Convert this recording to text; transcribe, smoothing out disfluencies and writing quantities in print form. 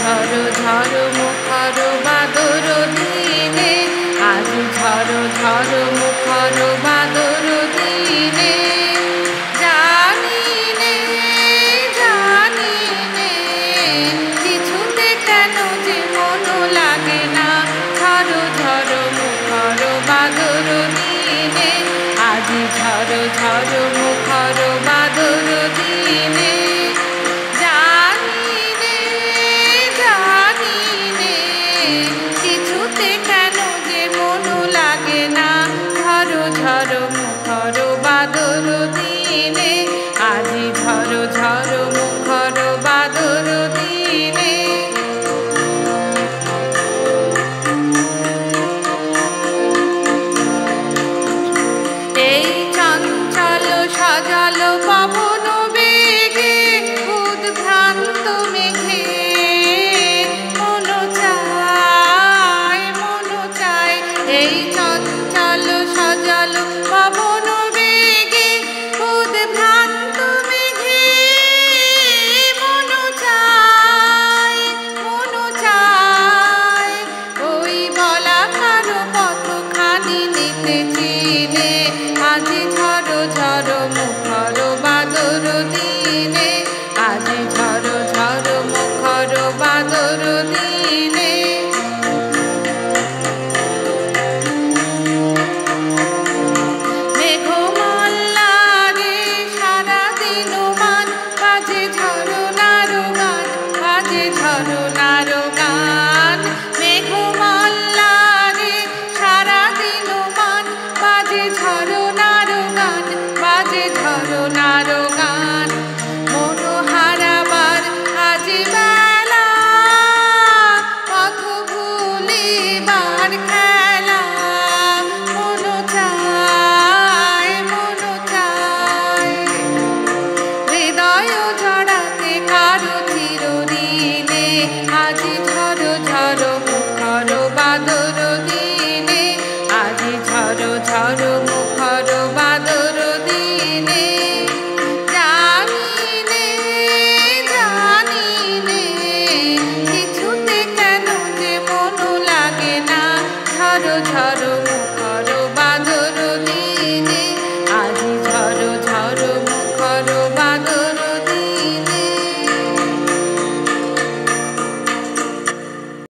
ঝড়ো ঝড়ো মুখর বাদর দিনে, আজ ঝড়ো ঝড়ো মুখর বাদর দিনে। জানি নে জানি নে কিছুতে কেন যে মন লাগে না, ঝড়ো ঝড়ো মুখর বাদর দিনে, আজ ঝড়ো ঝড়ো মুখর বাদর দিনে। কিছুতে কেন যে মন লাগে না, ঝড়ো ঝড়ো মুখর বাদর দিনে, আজি ঝড়ো ঝড়ো মুখর বাদর দিনে। এই চঞ্চল সজল পবন বেগে উদ্ভ্রান্ত মেঘে মন চায়, এই চঞ্চল সজল পবন বেগে উদ্ভ্রান্ত মেঘে মন চায়, ওই বলাকার কতখানি নিতে চিনে, আজি ঝড়ো ঝড়ো মুখর বাদর দিনে, আজি ঝড়ো ঝড়ো মুখর বাদর দিনে। মেঘমালা রে সারাদিন মান, বাজে ঝরনার গান, বাজে ঝরনার গান। মেঘমালা রে সারাদিন মান, বাজে ঝরনার গান, বাজে ঝরনার গান। মন হারাবার আজ বেলা, পথ ভুলিবার খেলা, মন চায় হৃদয় জড়াতে কারো চিরদিনে, আজি ঝড়ো ঝড়ো মুখর বাদর দিনে, আজি ঝড়ো ঝড়ো মুখর বাদর দিনে। জানি নে কিছুতে কেন যে মন লাগে না, ঝড়ো ঝড়ো